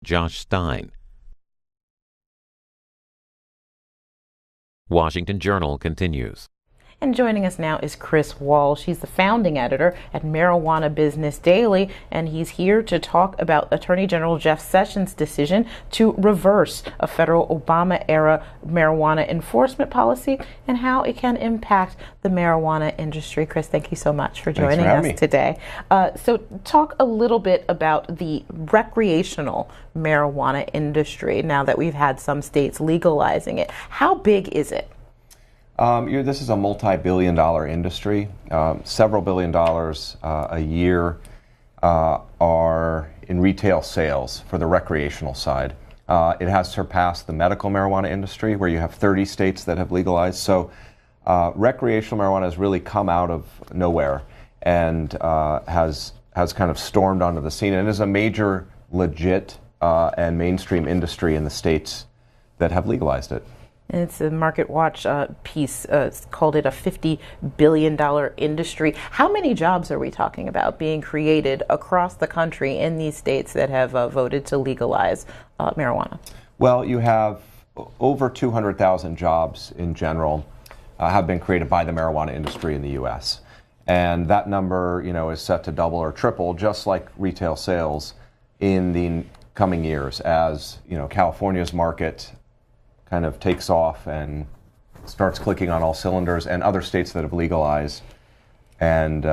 Josh Stein. Washington Journal continues. And joining us now is Chris Walsh. He's the founding editor at Marijuana Business Daily, and he's here to talk about Attorney General Jeff Sessions' decision to reverse a federal Obama-era marijuana enforcement policy and how it can impact the marijuana industry. Chris, thank you so much for joining us today. So talk a little bit about the recreational marijuana industry now that we've had some states legalizing it. How big is it? This is a multi-billion-dollar industry. Several billion dollars a year are in retail sales for the recreational side. It has surpassed the medical marijuana industry, where you have 30 states that have legalized. So recreational marijuana has really come out of nowhere and has kind of stormed onto the scene, and is a major, legit, and mainstream industry in the states that have legalized it. And it's a Market Watch piece, called it a $50 billion industry. How many jobs are we talking about being created across the country in these states that have voted to legalize marijuana? Well, you have over 200,000 jobs in general have been created by the marijuana industry in the U.S. And that number, is set to double or triple, just like retail sales, in the coming years as, California's market kind of takes off and starts clicking on all cylinders, and other states that have legalized, and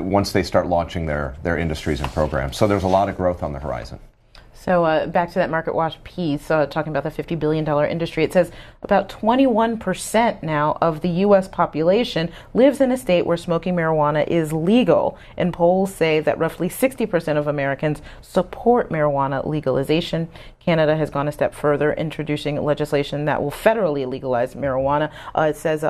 once they start launching their industries and programs. So there's a lot of growth on the horizon. So back to that Market Watch piece, talking about the $50 billion industry, it says about 21% now of the U.S. population lives in a state where smoking marijuana is legal. And polls say that roughly 60% of Americans support marijuana legalization. Canada has gone a step further, introducing legislation that will federally legalize marijuana. It says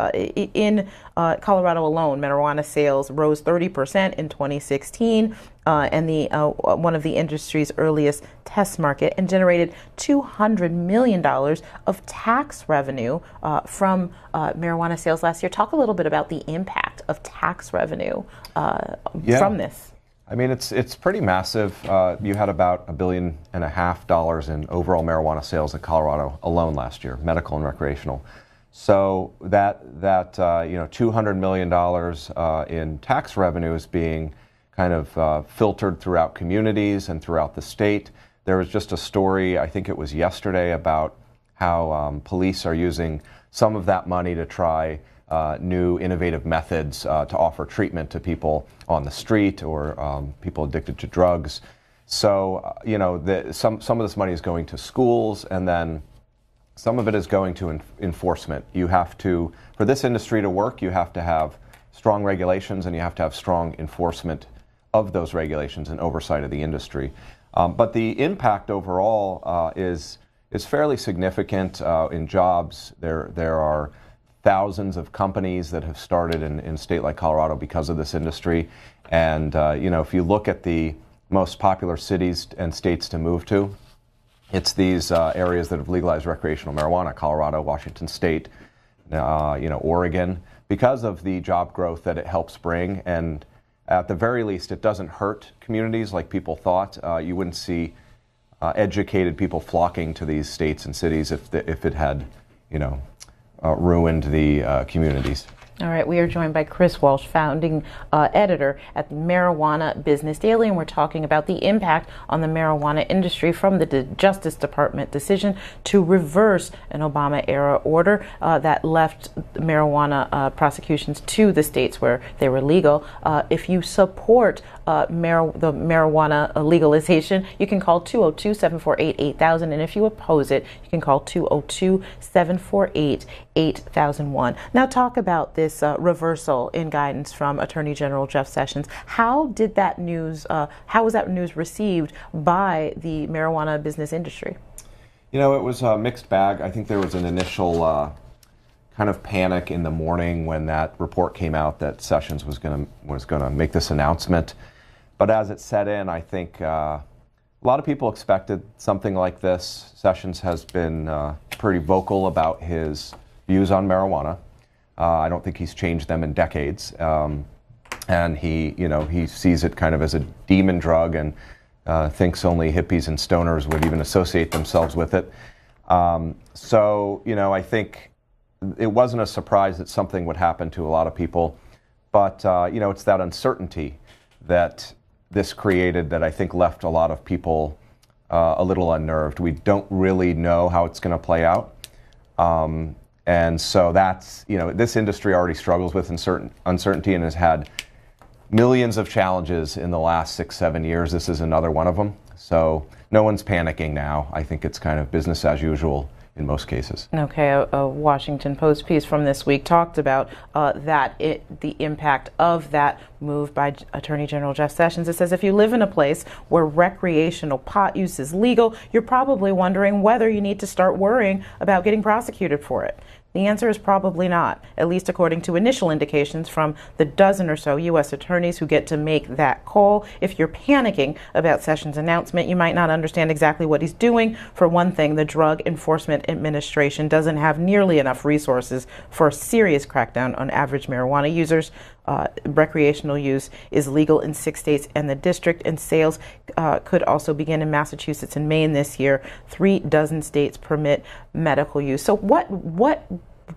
in Colorado alone, marijuana sales rose 30% in 2016, and the one of the industry's earliest test market, and generated $200 million of tax revenue from marijuana sales last year. Talk a little bit about the impact of tax revenue from this. I mean, it's pretty massive. You had about $1.5 billion in overall marijuana sales in Colorado alone last year, medical and recreational. So that $200 million in tax revenue is being kind of filtered throughout communities and throughout the state. There was just a story, I think it was yesterday, about how police are using some of that money to try new innovative methods to offer treatment to people on the street or people addicted to drugs. So, some of this money is going to schools, and then some of it is going to enforcement. You have to, for this industry to work, you have to have strong regulations, and you have to have strong enforcement of those regulations and oversight of the industry. But the impact overall is fairly significant in jobs. There are thousands of companies that have started in a state like Colorado because of this industry. And, if you look at the most popular cities and states to move to, it's these areas that have legalized recreational marijuana: Colorado, Washington State, Oregon, because of the job growth that it helps bring. And at the very least, it doesn't hurt communities like people thought. You wouldn't see educated people flocking to these states and cities if it had, ruined the communities. All right, we are joined by Chris Walsh, founding editor at Marijuana Business Daily, and we're talking about the impact on the marijuana industry from the Justice Department decision to reverse an Obama-era order that left marijuana prosecutions to the states where they were legal. If you support the marijuana legalization, you can call 202-748-8000, and if you oppose it, you can call 202-748-8001. Now talk about this reversal in guidance from Attorney General Jeff Sessions. How did that news, how was that news received by the marijuana business industry? It was a mixed bag. I think there was an initial kind of panic in the morning when that report came out that Sessions was going to make this announcement. But as it set in, I think a lot of people expected something like this. Sessions has been pretty vocal about his views on marijuana. I don't think he's changed them in decades. And he sees it kind of as a demon drug, and thinks only hippies and stoners would even associate themselves with it. So, I think it wasn't a surprise that something would happen to a lot of people, but, it's that uncertainty that this created that I think left a lot of people a little unnerved. We don't really know how it's going to play out. And so that's, this industry already struggles with uncertainty and has had millions of challenges in the last 6-7 years. This is another one of them. So no one's panicking now. I think it's kind of business as usual in most cases. Okay, a Washington Post piece from this week talked about the impact of that move by Attorney General Jeff Sessions. It says if you live in a place where recreational pot use is legal, you're probably wondering whether you need to start worrying about getting prosecuted for it. The answer is probably not, at least according to initial indications from the dozen or so U.S. attorneys who get to make that call. If you're panicking about Sessions' announcement, you might not understand exactly what he's doing. For one thing, the Drug Enforcement Administration doesn't have nearly enough resources for a serious crackdown on average marijuana users. Recreational use is legal in 6 states and the district, and sales could also begin in Massachusetts and Maine this year. 36 states permit medical use. So what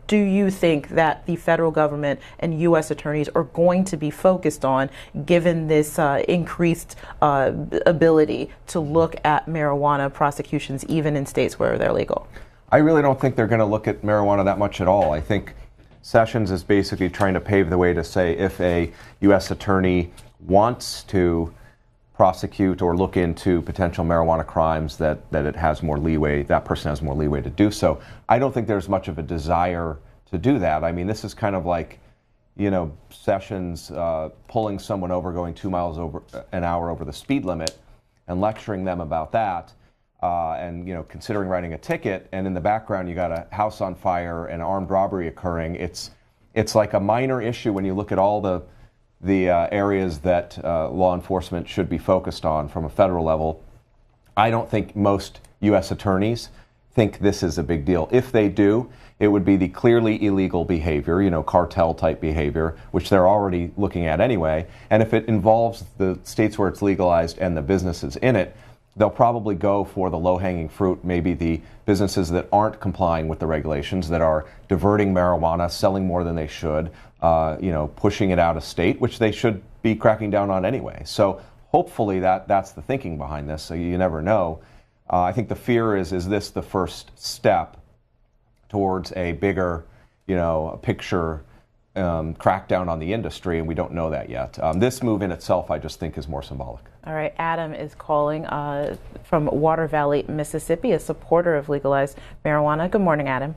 do you think that the federal government and U.S. attorneys are going to be focused on, given this increased ability to look at marijuana prosecutions even in states where they're legal? I really don't think they're going to look at marijuana that much at all. I think Sessions is basically trying to pave the way to say if a U.S. attorney wants to prosecute or look into potential marijuana crimes, that it has more leeway, that person has more leeway to do so. I don't think there's much of a desire to do that. I mean, this is kind of like, Sessions pulling someone over going 2 miles an hour over the speed limit and lecturing them about that. And considering writing a ticket, and in the background you got a house on fire and armed robbery occurring. It's like a minor issue when you look at all the areas that law enforcement should be focused on from a federal level. I don't think most U.S. attorneys think this is a big deal. If they do, it would be the clearly illegal behavior, cartel type behavior, which they're already looking at anyway. And if it involves the states where it's legalized and the businesses in it, they'll probably go for the low-hanging fruit, maybe the businesses that aren't complying with the regulations, that are diverting marijuana, selling more than they should, pushing it out of state, which they should be cracking down on anyway. So hopefully that's the thinking behind this. So you never know. I think the fear is this the first step towards a bigger, picture crackdown on the industry, and we don't know that yet. This move in itself, I just think, is more symbolic. All right, Adam is calling from Water Valley, Mississippi, a supporter of legalized marijuana. Good morning, Adam.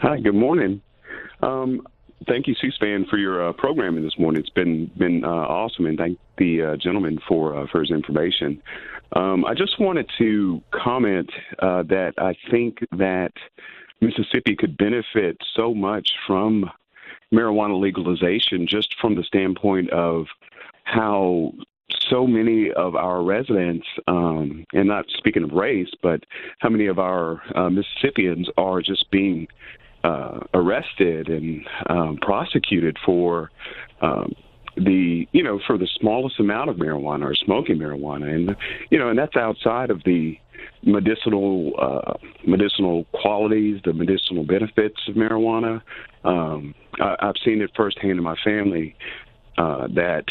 Hi, good morning. Thank you, C-SPAN, for your programming this morning. It's been awesome, and thank the gentleman for his information. I just wanted to comment that I think that Mississippi could benefit so much from marijuana legalization, just from the standpoint of how so many of our residents, and not speaking of race, but how many of our Mississippians are just being arrested and prosecuted for for the smallest amount of marijuana or smoking marijuana, and that's outside of the medicinal qualities, the medicinal benefits of marijuana. I've seen it firsthand in my family. That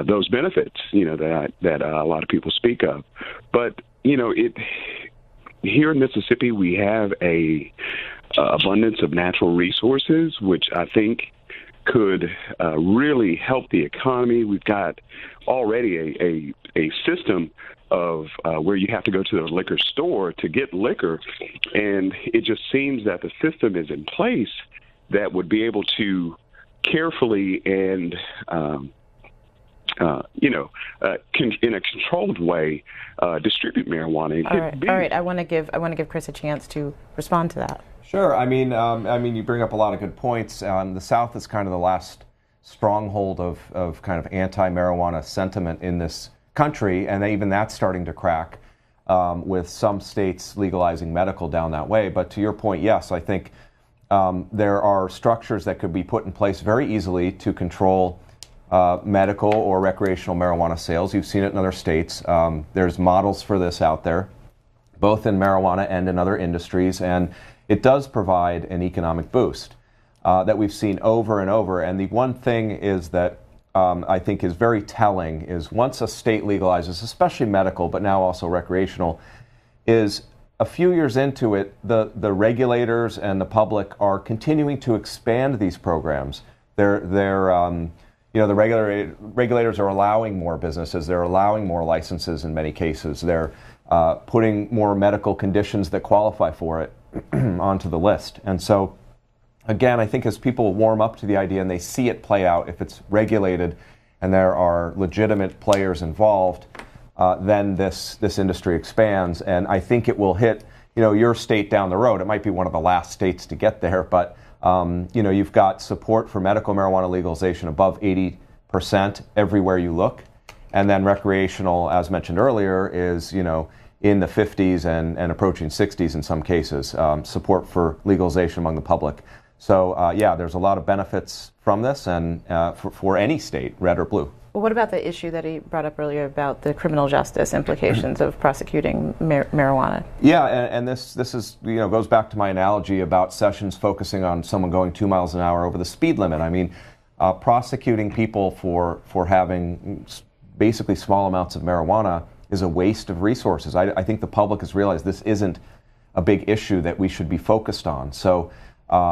those benefits, that a lot of people speak of, but here in Mississippi we have a abundance of natural resources, which I think could really help the economy. We've got already a system of where you have to go to the liquor store to get liquor, and it just seems that the system is in place that would be able to carefully and in a controlled way distribute marijuana. All right. I want to give Chris a chance to respond to that. Sure. I mean, you bring up a lot of good points. The South is kind of the last stronghold of kind of anti-marijuana sentiment in this country, and even that's starting to crack with some states legalizing medical down that way. But to your point, yes, I think there are structures that could be put in place very easily to control medical or recreational marijuana sales. You've seen it in other states. There's models for this out there, both in marijuana and in other industries, and it does provide an economic boost that we've seen over and over. And the one thing is that I think is very telling is once a state legalizes, especially medical, but now also recreational, is a few years into it, the regulators and the public are continuing to expand these programs. The regulators are allowing more businesses. They're allowing more licenses in many cases. They're putting more medical conditions that qualify for it onto the list. And so, again, I think as people warm up to the idea and they see it play out, if it's regulated and there are legitimate players involved, then this industry expands. And I think it will hit, your state down the road. It might be one of the last states to get there, but you've got support for medical marijuana legalization above 80% everywhere you look. And then recreational, as mentioned earlier, is, in the 50s and approaching 60s in some cases, support for legalization among the public. So, there's a lot of benefits from this and for any state, red or blue. Well, what about the issue that he brought up earlier about the criminal justice implications of prosecuting marijuana? Yeah, and this is goes back to my analogy about Sessions focusing on someone going 2 miles an hour over the speed limit. I mean, prosecuting people for having basically small amounts of marijuana is a waste of resources. I think the public has realized this isn't a big issue that we should be focused on. So,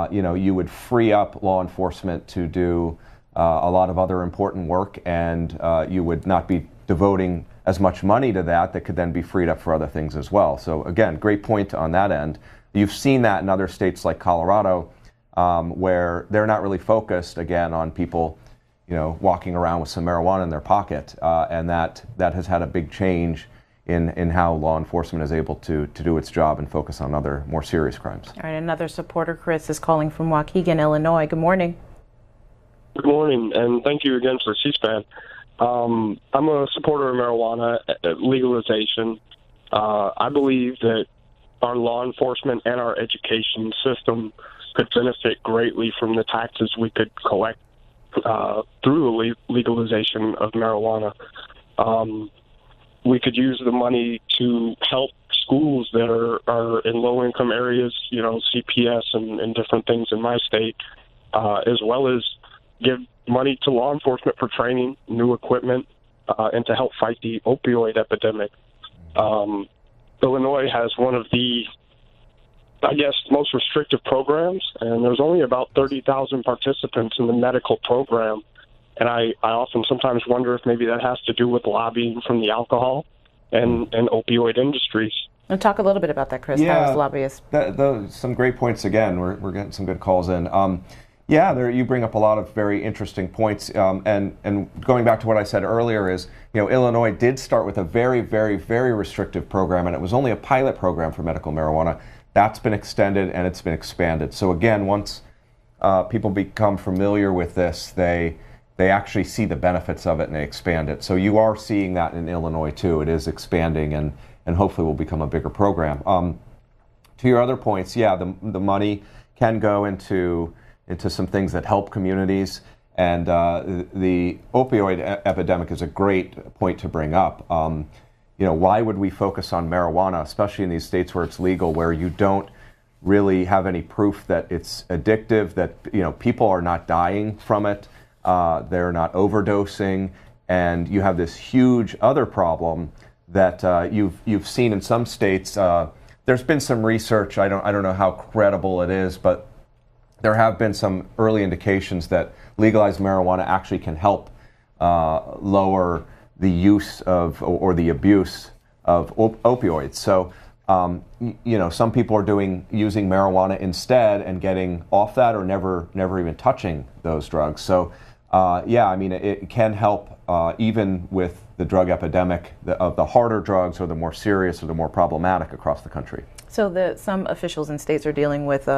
you would free up law enforcement to do a lot of other important work, and you would not be devoting as much money to that could then be freed up for other things as well. So again, great point on that end. You've seen that in other states like Colorado, where they're not really focused, again, on people walking around with some marijuana in their pocket, and that has had a big change in how law enforcement is able to do its job and focus on other more serious crimes. All right, another supporter, Chris, is calling from Waukegan, Illinois. Good morning. Good morning, and thank you again for C-SPAN. I'm a supporter of marijuana legalization. I believe that our law enforcement and our education system could benefit greatly from the taxes we could collect through the legalization of marijuana. We could use the money to help schools that are in low-income areas, CPS and different things in my state, as well as give money to law enforcement for training, new equipment, and to help fight the opioid epidemic. Illinois has one of the, most restrictive programs, and there's only about 30,000 participants in the medical program. And I often sometimes wonder if maybe that has to do with lobbying from the alcohol and opioid industries. And talk a little bit about that, Chris. How is lobbyists? Some great points again. We're getting some good calls in. You bring up a lot of very interesting points. And going back to what I said earlier is, Illinois did start with a very, very, very restrictive program, and it was only a pilot program for medical marijuana. That's been extended and it's been expanded. So again, once people become familiar with this, they actually see the benefits of it and they expand it. So you are seeing that in Illinois too. It is expanding and hopefully will become a bigger program. To your other points, the money can go into some things that help communities, and the opioid epidemic is a great point to bring up. Why would we focus on marijuana, especially in these states where it's legal, where you don't really have any proof that it's addictive, that people are not dying from it, they're not overdosing, and you have this huge other problem that you've seen in some states. There's been some research. I don't know how credible it is, but there have been some early indications that legalized marijuana actually can help lower the use of or the abuse of opioids. So, some people are using marijuana instead and getting off that, or never even touching those drugs. So, it can help even with the drug epidemic of the harder drugs or the more serious or the more problematic across the country. So some officials in states are dealing with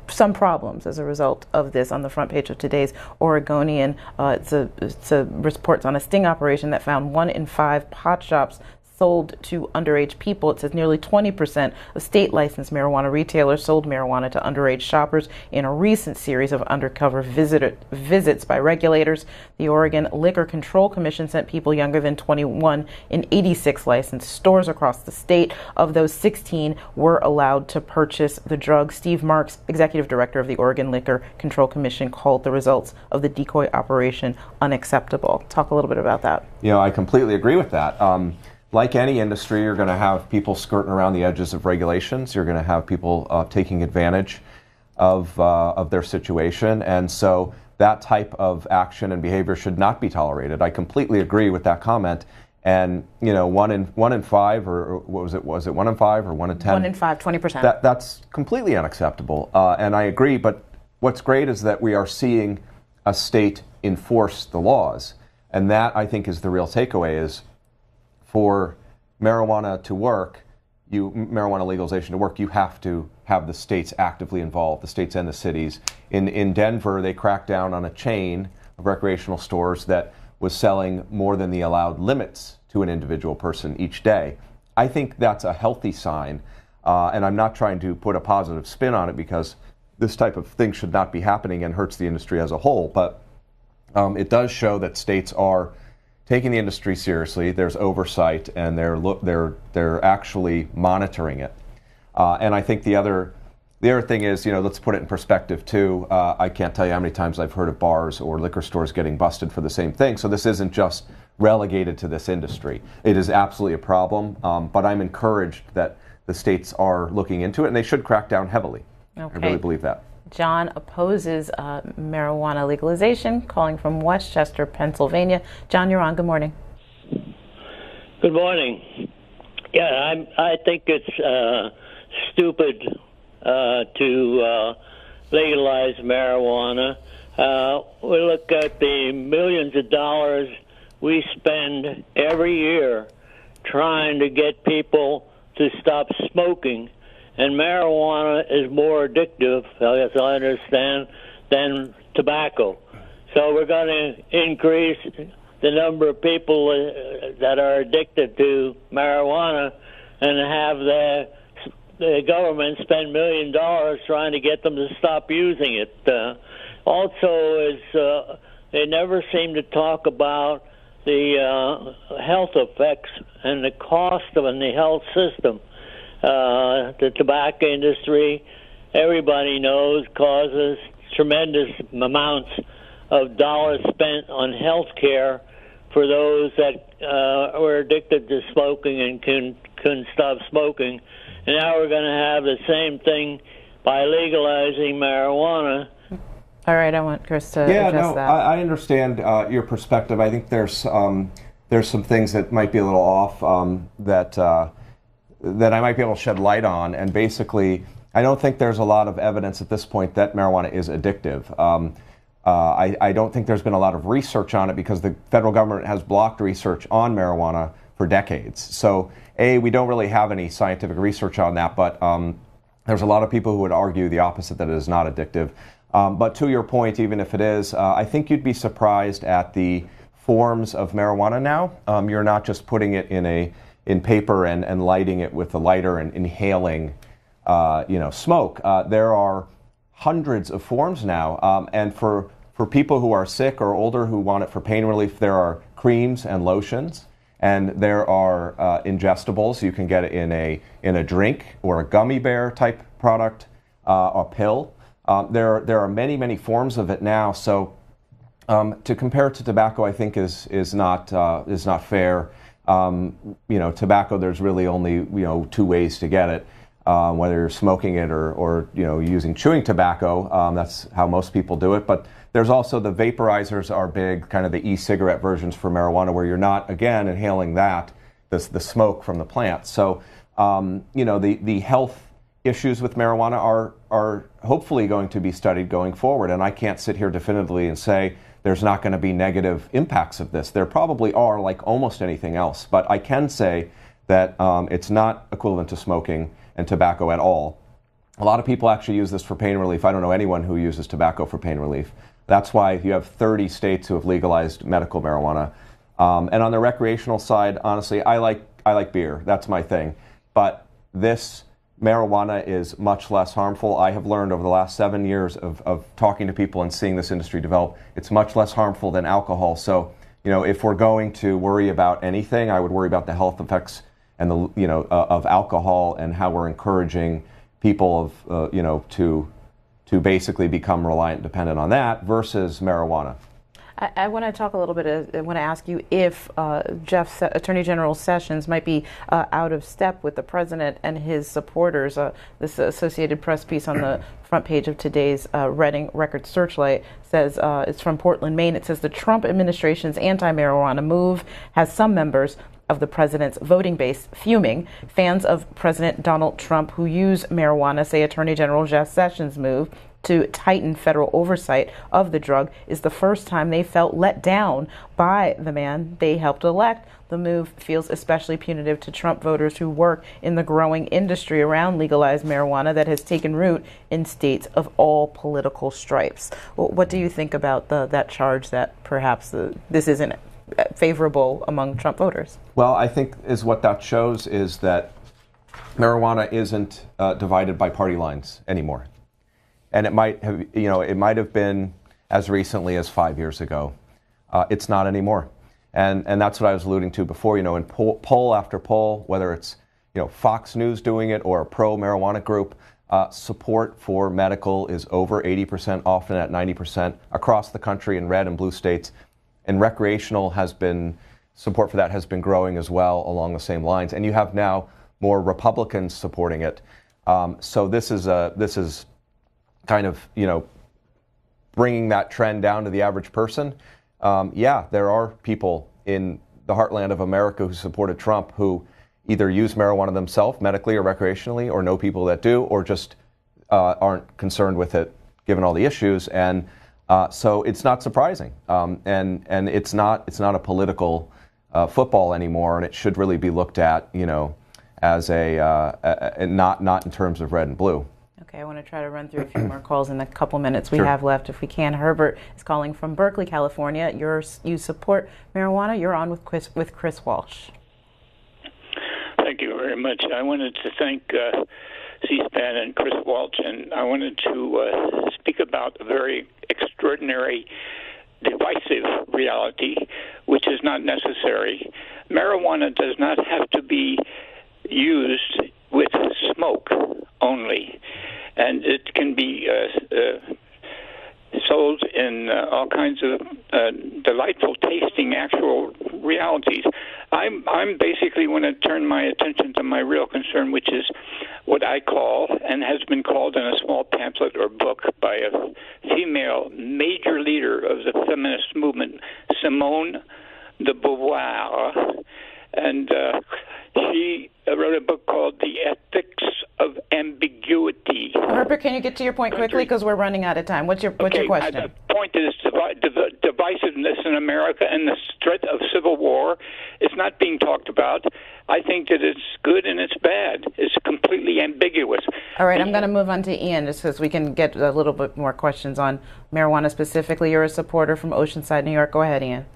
some problems as a result of this. On the front page of today's Oregonian, it's a reports on a sting operation that found 1 in 5 pot shops sold to underage people. It says nearly 20% of state licensed marijuana retailers sold marijuana to underage shoppers in a recent series of undercover visits by regulators. The Oregon Liquor Control Commission sent people younger than 21 in 86 licensed stores across the state. Of those, 16 were allowed to purchase the drug. Steve Marks, executive director of the Oregon Liquor Control Commission, called the results of the decoy operation unacceptable. Talk a little bit about that. I completely agree with that. Like any industry, you're going to have people skirting around the edges of regulations. You're going to have people taking advantage of their situation, and so that type of action and behavior should not be tolerated. I completely agree with that comment. And one in five, or what was it? Was it 1 in 5 or 1 in 10? 1 in 5, 20%. That's completely unacceptable. And I agree. But what's great is that we are seeing a state enforce the laws, and that I think is the real takeaway. Is for marijuana to work, marijuana legalization to work, you have to have the states actively involved, the states and the cities. In Denver, they cracked down on a chain of recreational stores that was selling more than the allowed limits to an individual person each day. I think that's a healthy sign, and I'm not trying to put a positive spin on it, because this type of thing should not be happening and hurts the industry as a whole. But it does show that states are taking the industry seriously. There's oversight, and they're actually monitoring it. And I think the other thing is, let's put it in perspective too. I can't tell you how many times I've heard of bars or liquor stores getting busted for the same thing. So this isn't just relegated to this industry. It is absolutely a problem. But I'm encouraged that the states are looking into it, and they should crack down heavily. Okay. I really believe that. John opposes marijuana legalization, calling from Westchester, Pennsylvania. John, you're on. Good morning. Good morning. Yeah, I think it's stupid to legalize marijuana. We look at the millions of dollars we spend every year trying to get people to stop smoking. And marijuana is more addictive, as I understand, than tobacco. So we're going to increase the number of people that are addicted to marijuana and have the government spend $1 million trying to get them to stop using it. Also, they never seem to talk about the health effects and the cost of the health system. The tobacco industry, everybody knows, causes tremendous amounts of dollars spent on health care for those that were addicted to smoking and couldn't stop smoking. And now we're going to have the same thing by legalizing marijuana. All right, I want Chris to address that. I understand your perspective. I think there's some things that might be a little off that I might be able to shed light on. And basically, I don't think there's a lot of evidence at this point that marijuana is addictive. I don't think there's been a lot of research on it, because the federal government has blocked research on marijuana for decades. So, we don't really have any scientific research on that, but there's a lot of people who would argue the opposite, that it is not addictive. But to your point, even if it is, I think you'd be surprised at the forms of marijuana now. You're not just putting it in paper and lighting it with a lighter and inhaling, smoke. There are hundreds of forms now, and for people who are sick or older who want it for pain relief, there are creams and lotions, and there are ingestibles. You can get it in a drink or a gummy bear type product, a pill. There are many forms of it now. So to compare it to tobacco, I think is not fair. Tobacco, there's really only, 2 ways to get it, whether you're smoking it or using chewing tobacco. That's how most people do it. But there's also the vaporizers are big, kind of the e-cigarette versions for marijuana, where you're not, again, inhaling the smoke from the plant. So, the health issues with marijuana are hopefully going to be studied going forward. And I can't sit here definitively and say there's not going to be negative impacts of this. There probably are, like almost anything else. But I can say that it's not equivalent to smoking and tobacco at all. A lot of people actually use this for pain relief. I don't know anyone who uses tobacco for pain relief. That's why you have 30 states who have legalized medical marijuana. And on the recreational side, honestly, I like like beer. That's my thing. But this marijuana is much less harmful. I have learned over the last 7 years of talking to people and seeing this industry develop, it's much less harmful than alcohol. So, if we're going to worry about anything, I would worry about the health effects and of alcohol and how we're encouraging people to basically become reliant and dependent on that versus marijuana. I want to talk a little bit. I want to ask you if Attorney General Sessions might be out of step with the president and his supporters. This Associated Press piece on the front page of today's Reading Record Searchlight says, it's from Portland, Maine. It says the Trump administration's anti-marijuana move has some members of the president's voting base fuming. Fans of President Donald Trump who use marijuana say Attorney General Jeff Sessions' move to tighten federal oversight of the drug is the first time they felt let down by the man they helped elect. The move feels especially punitive to Trump voters who work in the growing industry around legalized marijuana that has taken root in states of all political stripes. What do you think about that charge that perhaps this isn't favorable among Trump voters? Well, I think what that shows is that marijuana isn't divided by party lines anymore. And it might have been as recently as 5 years ago. It's not anymore. And that's what I was alluding to before, in poll after poll, whether it's, Fox News doing it or a pro-marijuana group, support for medical is over 80%, often at 90% across the country in red and blue states. And recreational support for that has been growing as well along the same lines. And you have now more Republicans supporting it. So this is kind of, bringing that trend down to the average person. There are people in the heartland of America who supported Trump who either use marijuana themselves medically or recreationally, or know people that do, or just aren't concerned with it given all the issues. And so it's not surprising. And it's not a political football anymore, and it should really be looked at, as not in terms of red and blue. Okay, I want to try to run through a few more calls in the couple minutes we have left, if we can. Herbert is calling from Berkeley, California. You support marijuana. You're on with Chris Walsh. Thank you very much. I wanted to thank C-SPAN and Chris Walsh, and I wanted to speak about a very extraordinary, divisive reality, which is not necessary. Marijuana does not have to be used with smoke only, and it can be sold in all kinds of delightful tasting actual realities. I'm basically want to turn my attention to my real concern, which is what I call, and has been called in a small pamphlet or book by a female major leader of the feminist movement, Simone de Beauvoir, and she wrote a book called The Ethics of Ambiguity. Herbert, can you get to your point quickly, because we're running out of time? What's your question? The point is divisiveness in America and the threat of civil war is not being talked about. I think that it's good and it's bad. It's completely ambiguous. All right, I'm going to move on to Ian, just because we can get a little bit more questions on marijuana specifically. You're a supporter from Oceanside, New York. Go ahead, Ian.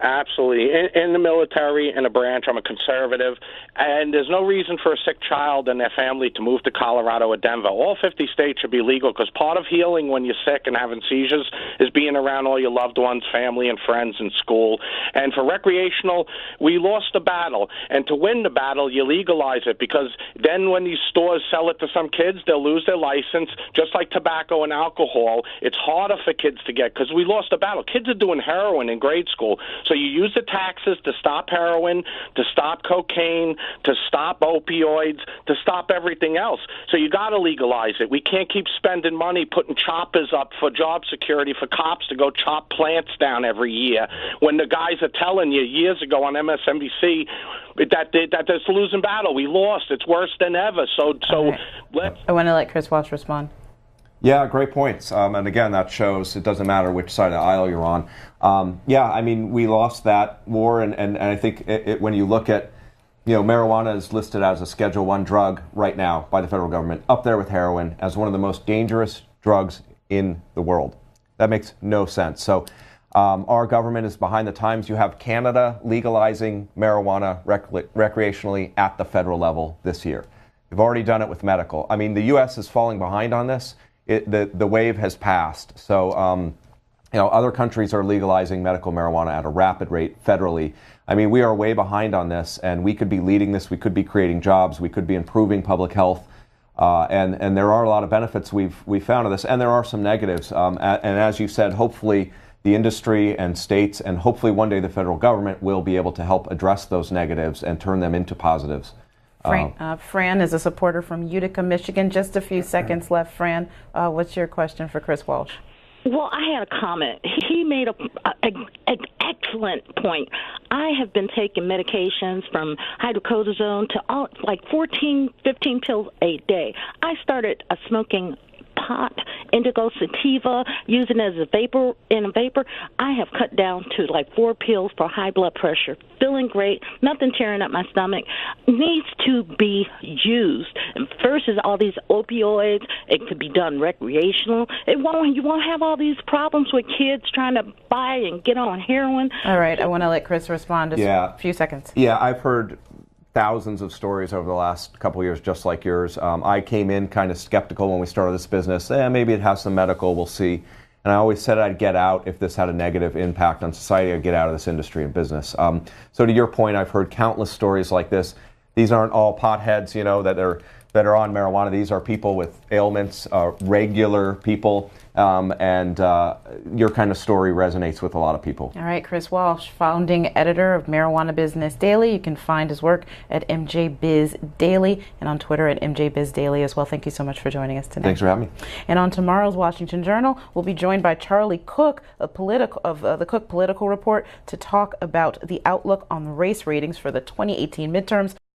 Absolutely. In the military, in a branch, I'm a conservative, and there's no reason for a sick child and their family to move to Colorado or Denver. All 50 states should be legal, because part of healing when you're sick and having seizures is being around all your loved ones, family and friends in school. And for recreational, we lost the battle. And to win the battle, you legalize it, because then when these stores sell it to some kids, they'll lose their license. Just like tobacco and alcohol, it's harder for kids to get, because we lost the battle. Kids are doing heroin in grade school. So you use the taxes to stop heroin, to stop cocaine, to stop opioids, to stop everything else. So you got to legalize it. We can't keep spending money putting choppers up for job security for cops to go chop plants down every year, when the guys are telling you years ago on MSNBC that it's a losing battle. We lost. It's worse than ever. So let's. I want to let Chris Walsh respond. Yeah, great points. And again, that shows it doesn't matter which side of the aisle you're on. We lost that war, and I think when you look at, marijuana is listed as a Schedule I drug right now by the federal government, up there with heroin, as one of the most dangerous drugs in the world. That makes no sense. So Our government is behind the times. You have Canada legalizing marijuana recreationally at the federal level this year. We've already done it with medical. I mean, the U.S. is falling behind on this. The wave has passed. So, other countries are legalizing medical marijuana at a rapid rate federally. I mean, we are way behind on this, and we could be leading this. We could be creating jobs. We could be improving public health. And there are a lot of benefits we've found of this, and there are some negatives. And as you said, hopefully the industry and states, and hopefully one day the federal government will be able to help address those negatives and turn them into positives. Fran is a supporter from Utica, Michigan. Just a few seconds left. Fran, what's your question for Chris Walsh? Well, I had a comment. He made an excellent point. I have been taking medications from hydrocodone to like 14, 15 pills a day. I started smoking pot, indigo sativa, using it as a vapor. I have cut down to like 4 pills for high blood pressure. Feeling great, nothing tearing up my stomach. Needs to be used. And versus all these opioids, it could be done recreational. You won't have all these problems with kids trying to buy and get on heroin. All right, I want to let Chris respond. Just a few seconds. Yeah, I've heard thousands of stories over the last couple of years just like yours. I came in kind of skeptical when we started this business. Maybe it has some medical, we'll see. And I always said I'd get out if this had a negative impact on society. I'd get out of this industry and business. So to your point, I've heard countless stories like this. These aren't all potheads, that are on marijuana. These are people with ailments, regular people, and your kind of story resonates with a lot of people. All right, Chris Walsh, founding editor of Marijuana Business Daily. You can find his work at MJ Biz Daily and on Twitter at MJ Biz Daily as well. Thank you so much for joining us today. Thanks for having me. And on tomorrow's Washington Journal, we'll be joined by Charlie Cook of the Cook Political Report to talk about the outlook on the race ratings for the 2018 midterms.